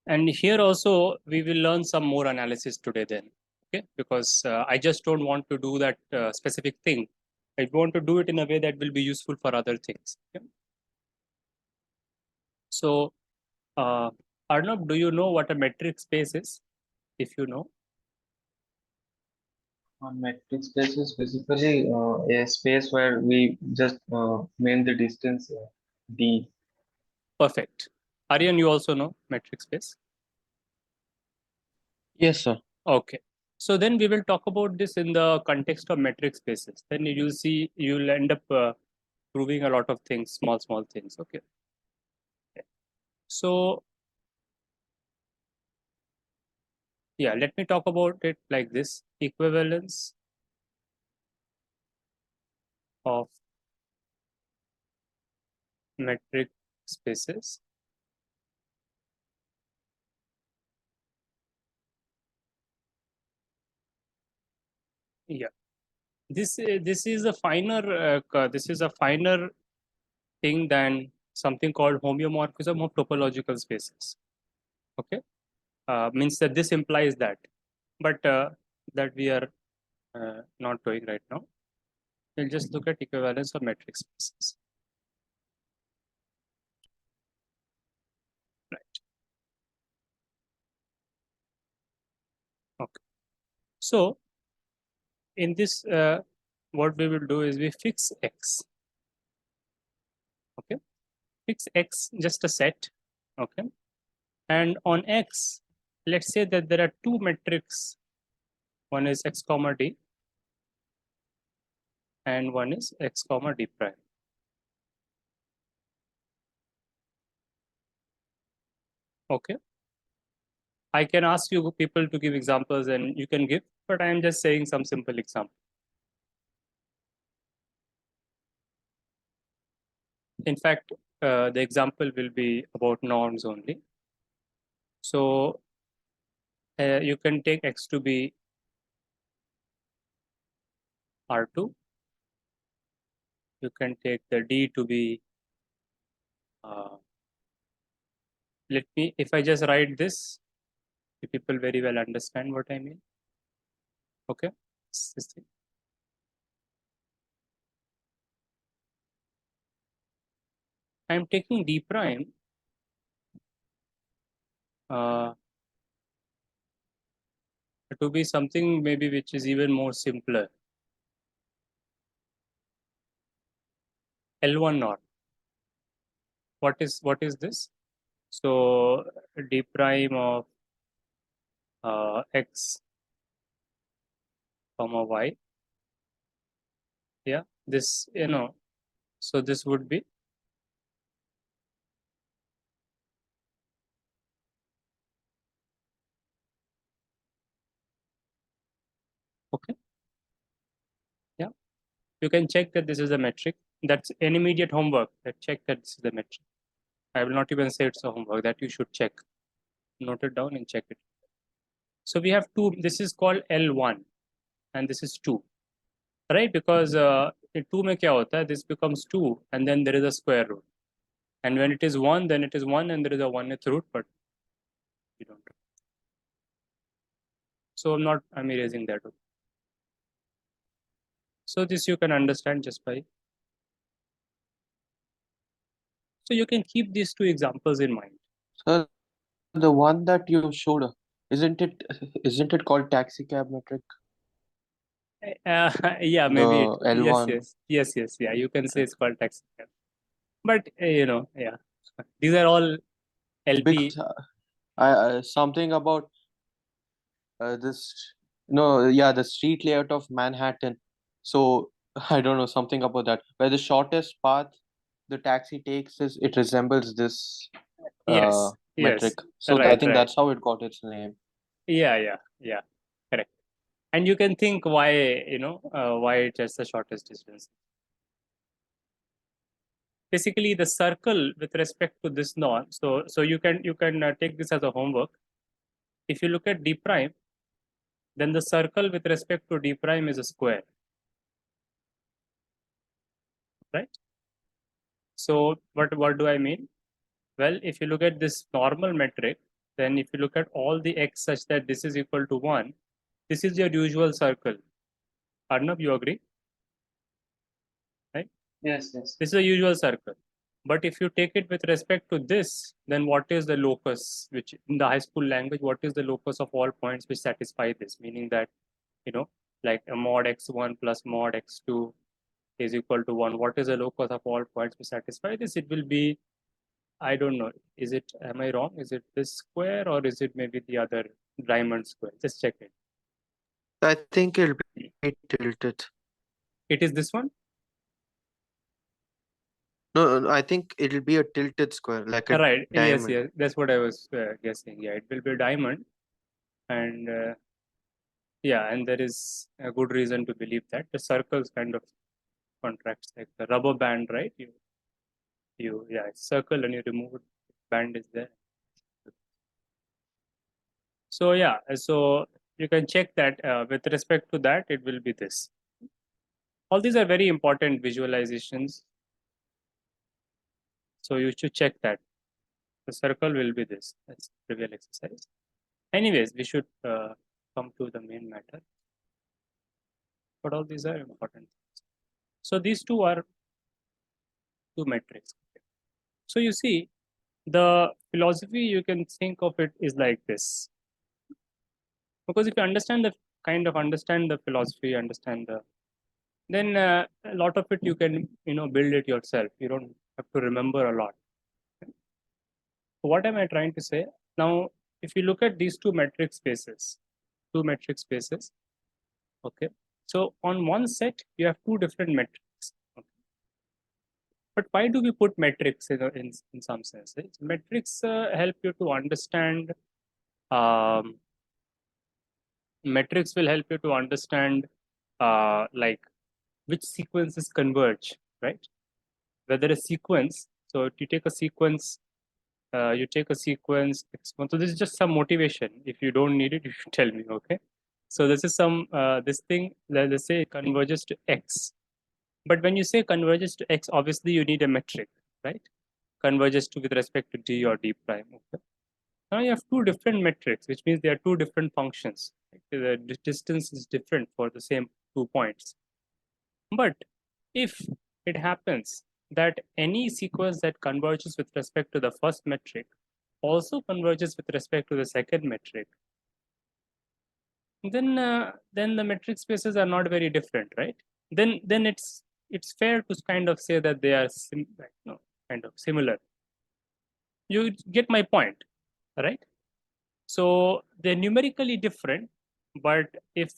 And here also we will learn some more analysis today then, okay? Because I just don't want to do that specific thing. I want to do it in a way that will be useful for other things. Okay? So, Arnab, do you know what a metric space is? If you know. A metric space is basically a space where we just mean the distance d. Perfect. Aryan, you also know metric space? Yes, sir. Okay. So then we will talk about this in the context of metric spaces. Then you'll see, you'll end up proving a lot of things, small things. Okay. So yeah, let me talk about it like this: equivalence of metric spaces. Yeah, this is a finer this is a finer thing than something called homeomorphism of topological spaces. Okay, means that this implies that, but that we are not doing right now. We'll just look at equivalence of metric spaces. Right. Okay. So in this, what we will do is we fix x. Okay. Fix x just a set. Okay. And on x, let's say that there are two metrics. One is x comma d, and one is x comma d prime. Okay. I can ask you people to give examples and you can give, but I am just saying some simple example. In fact, the example will be about norms only. So you can take x to be R2. You can take the d to be, let me, if I just write this, people very well understand what I mean. Okay. This thing. I'm taking d prime to be something maybe which is even more simpler. L1 norm. What is this? So d prime of x comma y. Yeah, this, so this would be okay. Yeah, you can check that this is a metric. That's an immediate homework. That check that this is the metric. I will not even say it's a homework, that you should check. Note it down and check it. So we have two. This is called L1 and this is 2, right? Because 2 mein kya hota hai? This becomes 2 and then there is a square root. And when it is 1, then it is 1 and there is a 1th root, but we don't. So I'm erasing that. So this you can understand just by. So you can keep these two examples in mind. Sir, the one that you showed, isn't it isn't it called taxi cab metric? Yeah, maybe The L1. yes. Yeah, you can say it's called taxi cab. But yeah, these are all LP. Because something about this, no, yeah, the street layout of Manhattan. So I don't know, something about that. Where the shortest path the taxi takes is it resembles this Yes, metric. So I right, think right. that's how it got its name. Yeah, correct. And you can think why, why it's just the shortest distance. Basically, the circle with respect to this norm. So you can take this as a homework. If you look at d prime, then the circle with respect to d prime is a square, right? So what do I mean? Well, if you look at this normal metric, then if you look at all the x such that this is equal to 1, this is your usual circle. Arnab, you agree? Yes, yes. This is a usual circle. But if you take it with respect to this, then what is the locus, which in the high school language, what is the locus of all points which satisfy this? Meaning that, like a mod x1 plus mod x2 is equal to 1. What is the locus of all points which satisfy this? It will be, I don't know, am I wrong? Is it this square or is it maybe the other diamond square? Just check it. I think it'll be tilted. It is this one? No, I think it'll be a tilted square, like a Right. diamond. Yes. That's what I was guessing. Yeah, it will be a diamond. And yeah, and there is a good reason to believe that the circles kind of contracts like the rubber band, right? It's circle and you remove it, band is there. So yeah, so you can check that with respect to that, it will be this. All these are very important visualizations. So you should check that. The circle will be this. That's trivial exercise. Anyways, we should come to the main matter. But all these are important. So these two are two metrics. So you see, the philosophy you can think of it is like this. Because if you understand the philosophy, then a lot of it you can build it yourself. You don't have to remember a lot. So what am I trying to say? Now, if you look at these two metric spaces, okay. So on one set you have two different metrics. Okay? But why do we put metrics in some sense? Right? Metrics help you to understand. Metrics will help you to understand like which sequences converge, right? Whether a sequence. So if you take a sequence, X1. So this is just some motivation. If you don't need it, you should tell me. Okay. So this is some this thing. Let's say it converges to X. But when you say converges to X, obviously you need a metric, right? Converges to with respect to D or D prime. Okay. Now you have two different metrics, which means there are two different functions. The distance is different for the same 2 points. But if it happens that any sequence that converges with respect to the first metric also converges with respect to the second metric, then the metric spaces are not very different, right? Then it's fair to kind of say that they are kind of similar. You get my point, right? So they're numerically different, but if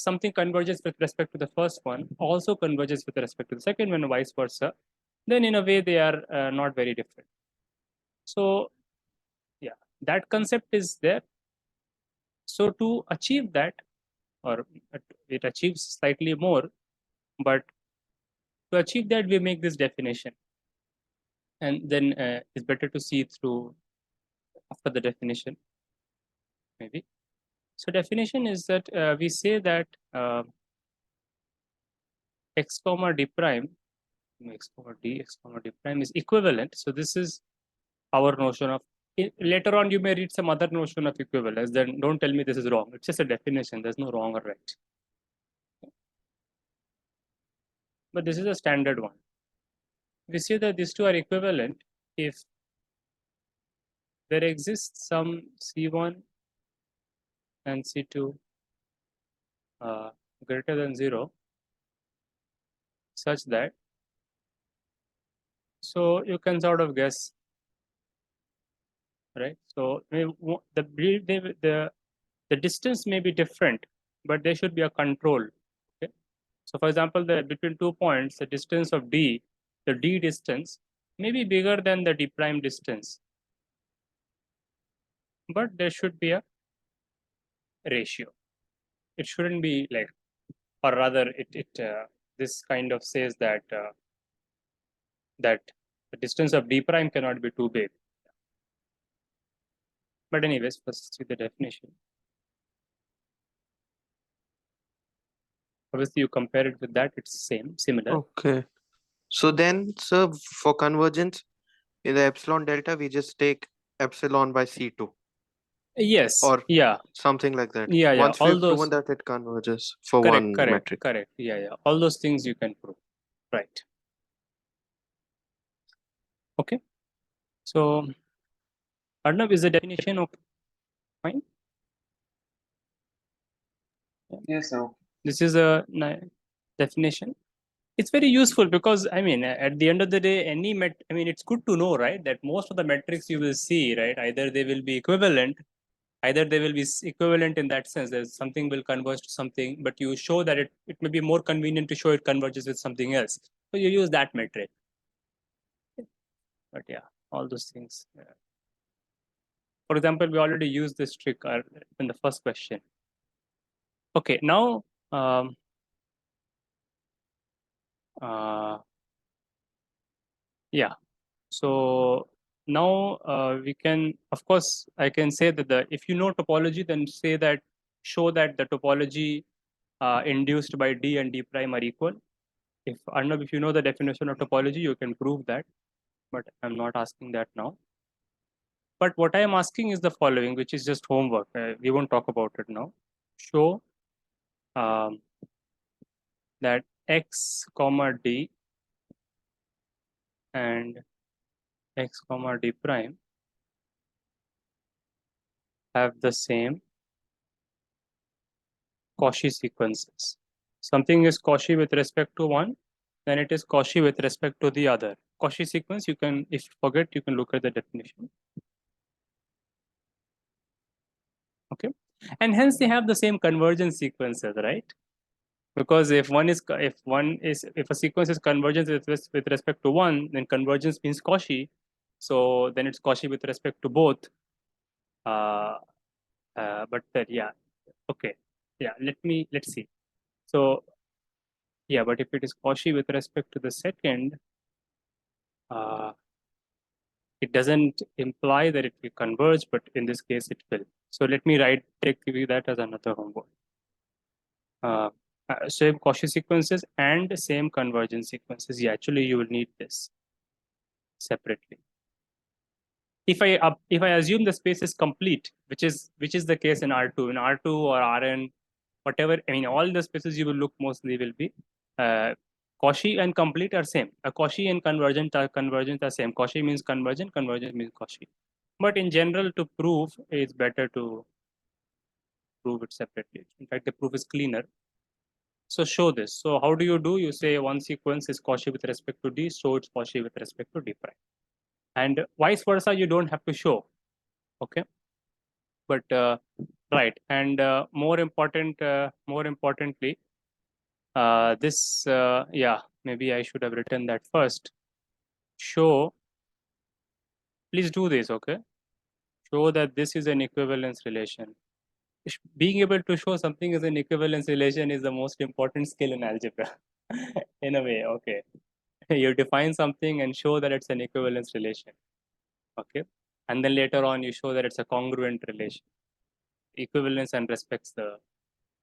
something converges with respect to the first one, also converges with respect to the second one, and vice versa, then in a way they are not very different. So yeah, that concept is there. So to achieve that, or it achieves slightly more, but to achieve that, we make this definition. And then it's better to see through after the definition, maybe. So definition is that we say that x comma d prime, x comma d prime is equivalent. So this is our notion of later on you may read some other notion of equivalence, then don't tell me this is wrong. It's just a definition, there's no wrong or right. But this is a standard one. We see that these two are equivalent if there exists some C1 and C2 greater than 0 such that, so you can sort of guess, right? So the distance may be different, but there should be a control. Okay. So for example, between 2 points, the distance of D, the D distance may be bigger than the D prime distance, but there should be a ratio. It shouldn't be like, or rather, this kind of says that that the distance of D prime cannot be too big. But anyways, first see the definition. Obviously, you compare it with that; it's similar. Okay. So then, sir, for convergence in the epsilon delta, we just take epsilon by C2 Yes, or yeah, something like that. yeah, yeah. Once All we've proven those, that it converges for correct, one correct, metric. correct. Yeah, yeah. All those things you can prove. Right. Okay. So, Arnab is the definition of fine. Yes, sir. This is a definition. It's very useful because I mean, at the end of the day, I mean, it's good to know, right, that most of the metrics you will see, right, either they will be equivalent, either they will be equivalent in that sense that something will converge to something, but you show that it may be more convenient to show it converges with something else. So you use that metric. But yeah, all those things. Yeah. For example, we already used this trick in the first question. Okay, now yeah. So now we can, of course, I can say that if you know topology, then say that show that the topology induced by D and D prime are equal. If Arnab, if you know the definition of topology, you can prove that, but I'm not asking that now. But what I am asking is the following, which is just homework. We won't talk about it now. Show um, that x comma d and x comma d prime have the same Cauchy sequences. Something is Cauchy with respect to one, then it is Cauchy with respect to the other. Cauchy sequence, you can, if you forget, you can look at the definition. Okay, and hence they have the same convergence sequences, right? Because if a sequence is convergent with respect to one, then convergence means Cauchy. So then it's Cauchy with respect to both. But yeah, okay, yeah. Let's see. So yeah, but if it is Cauchy with respect to the second, uh, it doesn't imply that it will converge, but in this case it will. So let me take that as another homework. Same Cauchy sequences and same convergence sequences. Yeah, actually you will need this separately. If I assume the space is complete, which is the case in R2, or Rn, whatever, I mean, all the spaces you will look mostly will be Cauchy and complete are same. A Cauchy and convergent are same. Cauchy means convergent, convergent means Cauchy. But in general, to prove, it's better to prove it separately. In fact, the proof is cleaner. So show this. So how do? You say one sequence is Cauchy with respect to D, so it's Cauchy with respect to D prime. And vice versa, you don't have to show. Okay. But right. And more importantly, this, yeah, maybe I should have written that first. Show, please do this, okay? Show that this is an equivalence relation. Being able to show something is an equivalence relation is the most important skill in algebra. In a way, okay. You define something and show that it's an equivalence relation, okay? And then later on, you show that it's a congruent relation. Equivalence and respects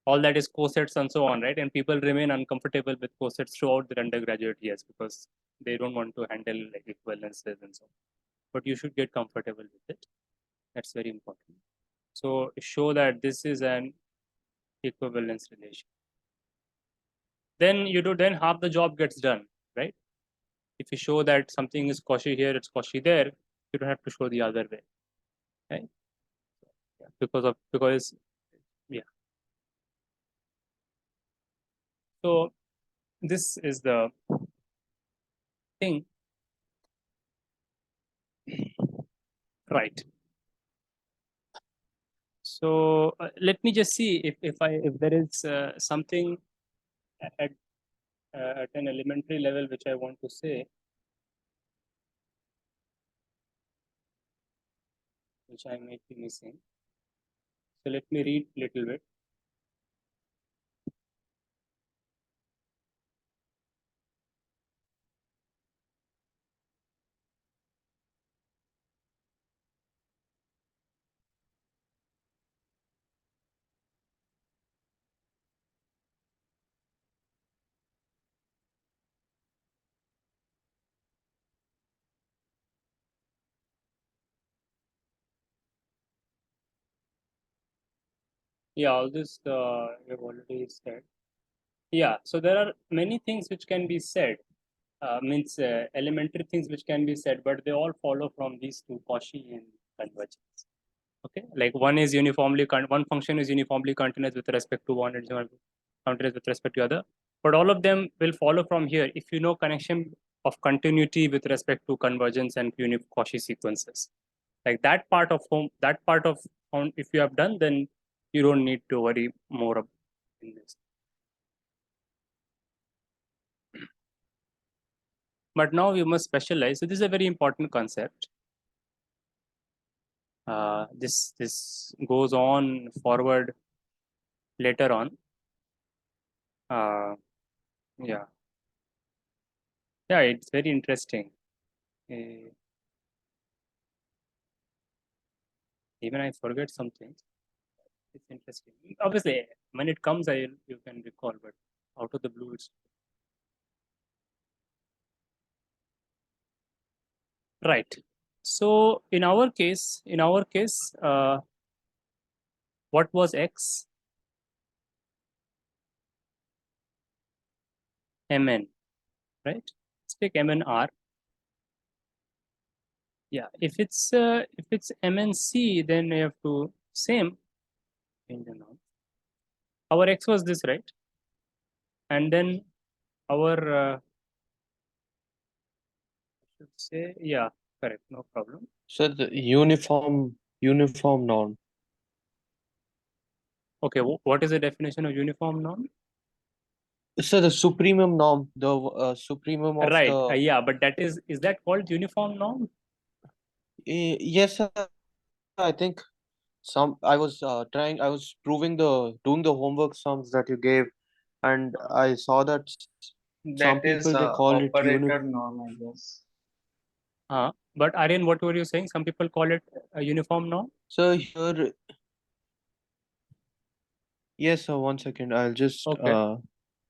all that is cosets and so on, right? And people remain uncomfortable with cosets throughout their undergraduate years because they don't want to handle like equivalences and so on. But you should get comfortable with it. That's very important. So show that this is an equivalence relation. Then then half the job gets done, right? If you show that something is Cauchy here, it's Cauchy there, you don't have to show the other way, right? Yeah, because yeah. So this is the thing, right? So let me just see if there is something at at an elementary level which I want to say, which I might be missing. So let me read a little bit. Yeah, all this we've already said. Yeah, so there are many things which can be said, means elementary things which can be said, but they all follow from these two, Cauchy and convergence. Okay, like one function is uniformly continuous with respect to one and continuous with respect to other, but all of them will follow from here if you know connection of continuity with respect to convergence and Cauchy sequences. Like that part of if you have done, then you don't need to worry more in this. But now we must specialize. So this is a very important concept. This goes on forward later on. Yeah, yeah, it's very interesting. Uh, Even I forget something. It's interesting. Obviously, when it comes, you can recall, but out of the blue, it's right. So in our case, what was x? Mn, right? Let's take Mn R. Yeah, if it's MNC, then we have to same change the norm. Our x was this, right? And then our should say, yeah, correct, no problem. So the uniform norm. Okay, what is the definition of uniform norm? So the supremum norm, the supremum of Right, the yeah, but is that called uniform norm? yes, sir, I think I was doing the homework sums that you gave, and I saw that some That is people they call it operator norm, I guess. But Aryan, what were you saying? Some people call it a uniform norm. So here, yes, sir, one second, I'll just Okay.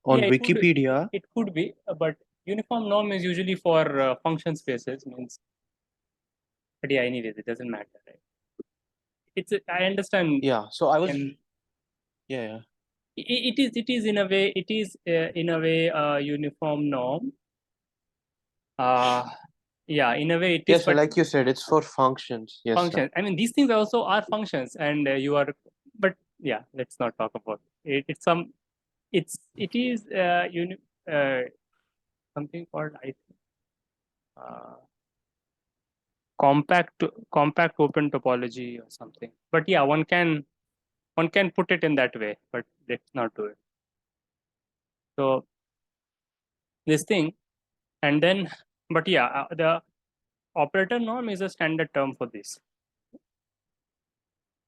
on Yeah, Wikipedia. it could be, but uniform norm is usually for function spaces, means. But yeah, anyways, it doesn't matter, right? I understand, Yeah, so I was and yeah. it is in a way a uniform norm. Yeah, in a way it is, Yes, sir, but like you said, it's for functions. Yes, sir. functions. I mean, these things also are functions, and you are. But yeah, let's not talk about it. It is uh, something called I think, uh, compact open topology or something. But yeah, one can put it in that way, but let's not do it. So this thing, and then, but yeah, the operator norm is a standard term for this.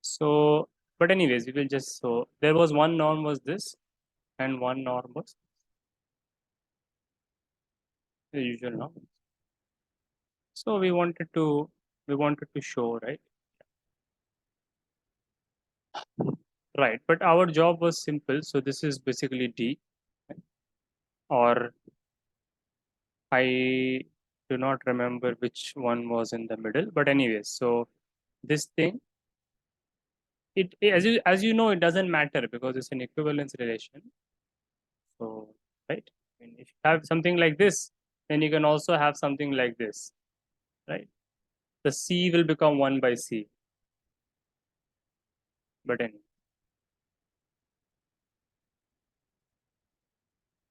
So, but anyways, we will just, so there was one norm was this, and one norm was the usual norm. So we wanted to show, right? Right, but our job was simple. So this is basically D, or I do not remember which one was in the middle, but anyways, so this thing, as you know, it doesn't matter because it's an equivalence relation. So, right, I mean, if you have something like this, then you can also have something like this, right? The C will become 1 by C. But anyway,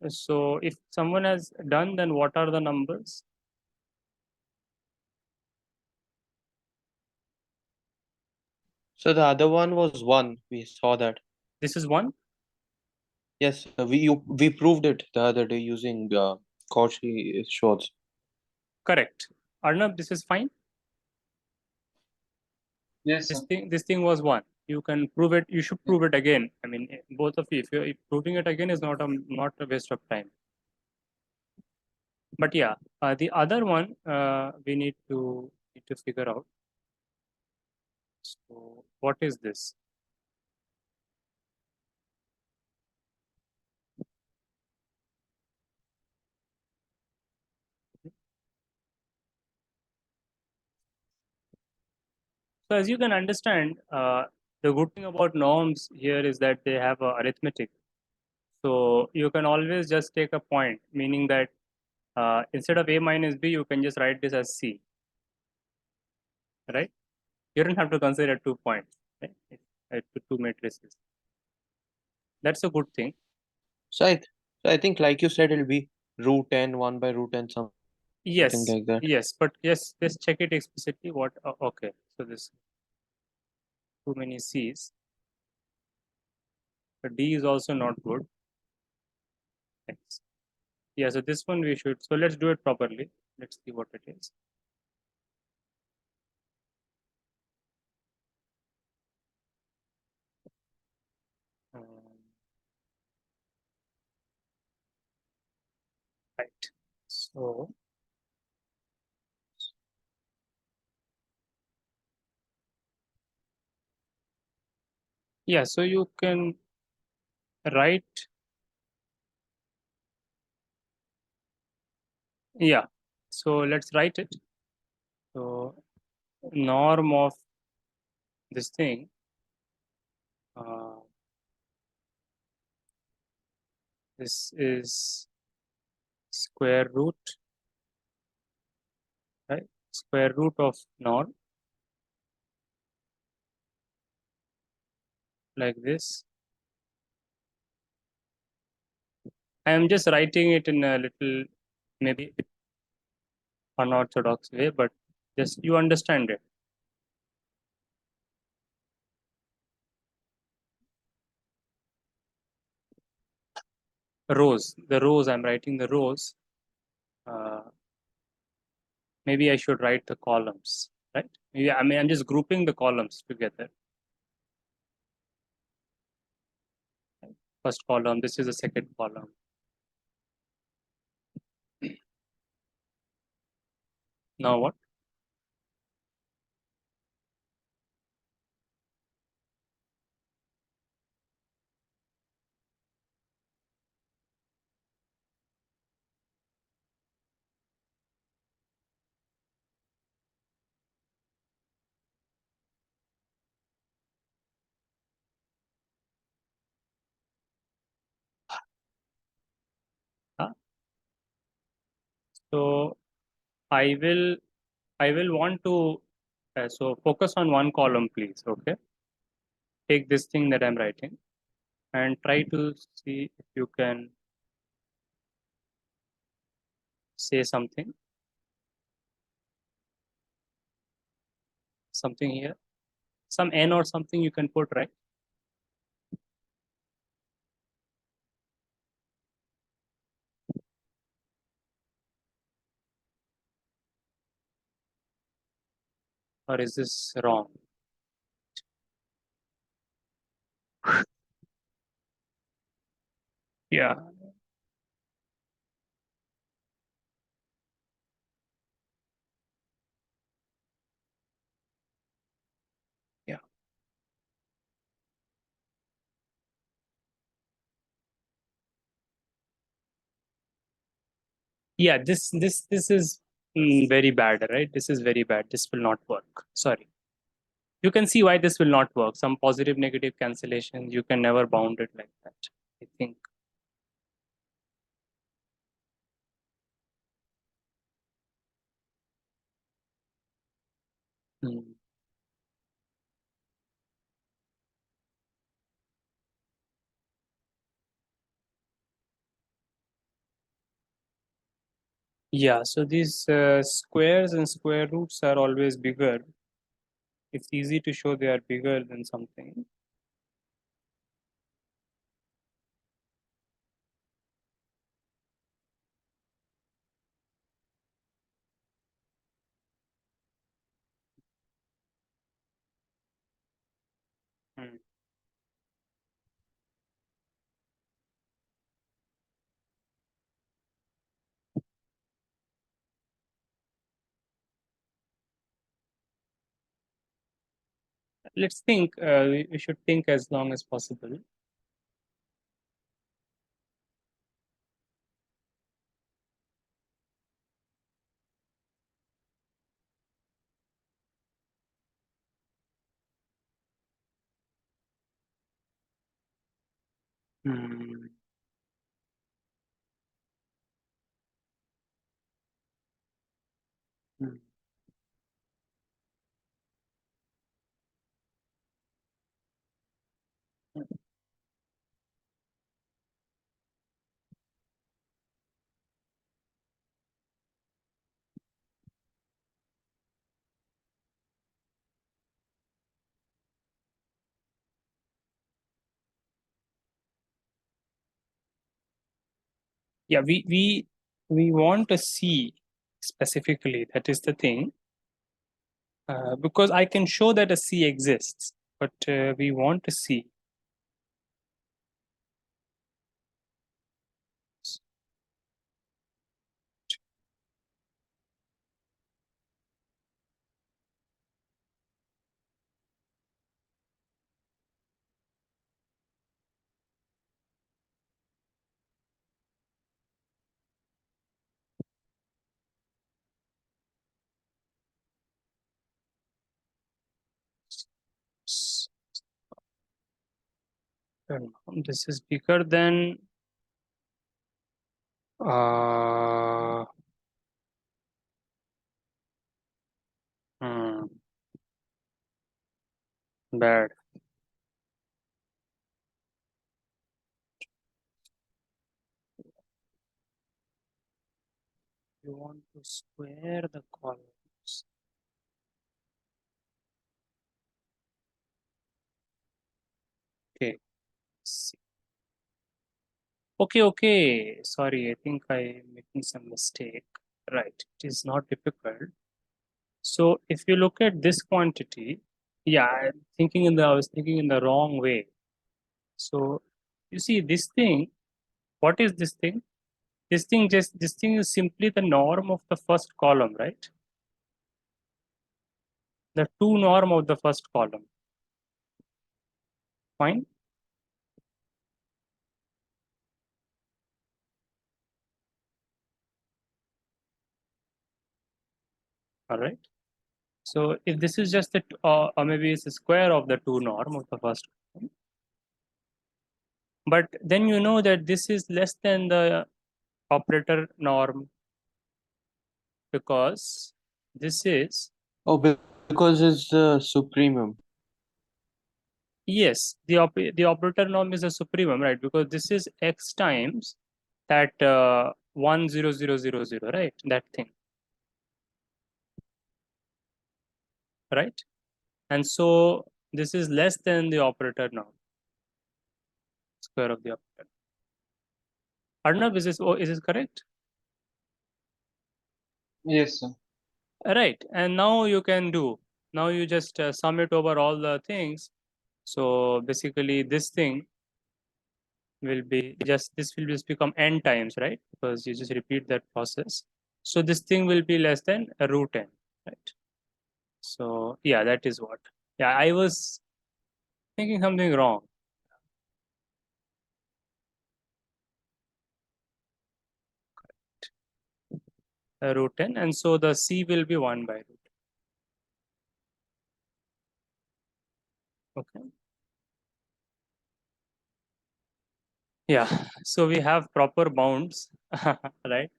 so if someone has done, then what are the numbers? So the other one was one. We saw that. This is 1. Yes, we proved it the other day using Cauchy shorts. Correct. Arnab, this is fine. Yes, sir. This thing was 1. You can prove it. You should prove it again. I mean, both of you. If proving it again is not a waste of time. But yeah, the other one we need to figure out. So what is this? So as you can understand, The good thing about norms here is that they have arithmetic. So you can always just take a point, meaning that instead of a minus b, you can just write this as c, right? You don't have to consider 2 points, right? Two matrices. That's a good thing. So I think like you said, it'll be root n, 1 by root n, something Yes, like that. yes, but yes, let's check it explicitly. What? Okay, so this too many c's. But d is also not good. Thanks. Yeah, so this one we should. So let's do it properly. Let's see what it is. Um, right. So yeah, so you can write. Yeah. So let's write it. So norm of this thing. This is square root, right? Square root of norm, like this. I am just writing it in a little, maybe unorthodox way, but just you understand it. Rows, the rows, I'm writing the rows. Uh, maybe I should write the columns, right? Maybe, I mean, I'm just grouping the columns together. First column, this is the second column. Now what? Huh? So I will, I will want to, so focus on one column, please, okay? Take this thing that I'm writing and try to see if you can say something here, some n or something you can put, right? Or is this wrong? Yeah, yeah, yeah. This is very bad, right? This is very bad. This will not work. Sorry. You can see why this will not work. Some positive negative cancellation. You can never bound it like that. I think. Hmm. Yeah. So these squares and square roots are always bigger. It's easy to show they are bigger than something. Hmm. Let's think. We should think as long as possible. Hmm. Hmm. Yeah, we want to see specifically. That is the thing. Because I can show that a C exists, but we want to see. This is bigger than uh, hmm, bad. You want to square the columns. Okay. See. Okay. Sorry, I think I'm making some mistake. Right. It is not difficult. So if you look at this quantity, yeah, I was thinking in the wrong way. So you see this thing, what is this thing? This thing is simply the norm of the first column, right? The two norm of the first column. Fine. All right. So if this is just the or maybe it's the square of the two norm of the first column, but then you know that this is less than the operator norm because this is Oh, because it's the supremum. yes, the operator norm is a supremum, right? Because this is x times that 10000, right? That thing, right? And so this is less than the operator norm, square of the operator. Arnav, is this correct? Yes, sir. Right. And now you can do. Now you just sum it over all the things. So basically, this thing will be just this will just become n times, right? Because you just repeat that process. So this thing will be less than root n, right? So yeah, that is what. Yeah, I was thinking something wrong. Root n, and so the c will be 1 by root. Okay. Yeah. So we have proper bounds, right?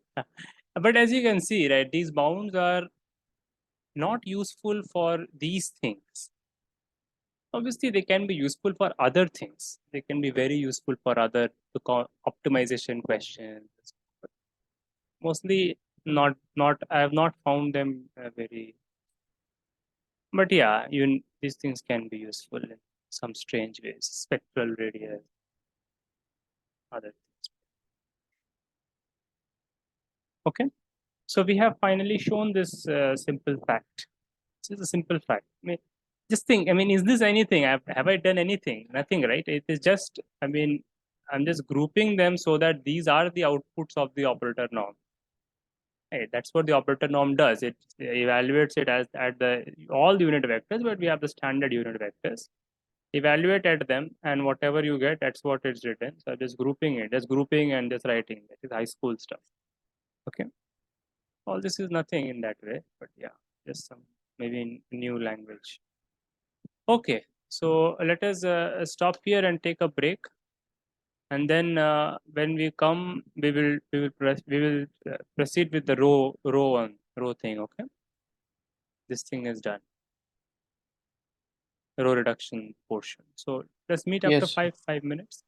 But as you can see, right, these bounds are not useful for these things. Obviously, they can be useful for other things. They can be very useful for other optimization questions. Mostly not. I have not found them very. But yeah, these things can be useful in some strange ways. Spectral radius, other things. Okay. So we have finally shown this simple fact. This is a simple fact. I mean, just think. I mean, is this anything? Have I done anything? Nothing, right? It is just. I mean, I'm just grouping them so that these are the outputs of the operator norm. Right? That's what the operator norm does. It evaluates it as at the all the unit vectors, but we have the standard unit vectors. Evaluate at them, and whatever you get, that's what it's written. So just grouping it, just grouping and just writing. That is high school stuff. Okay. All this is nothing in that way, but yeah, just some maybe in new language. Okay, so let us stop here and take a break. And then when we come, we will proceed with the row thing. Okay, this thing is done. Row reduction portion. So let's meet after Yes. 5 minutes.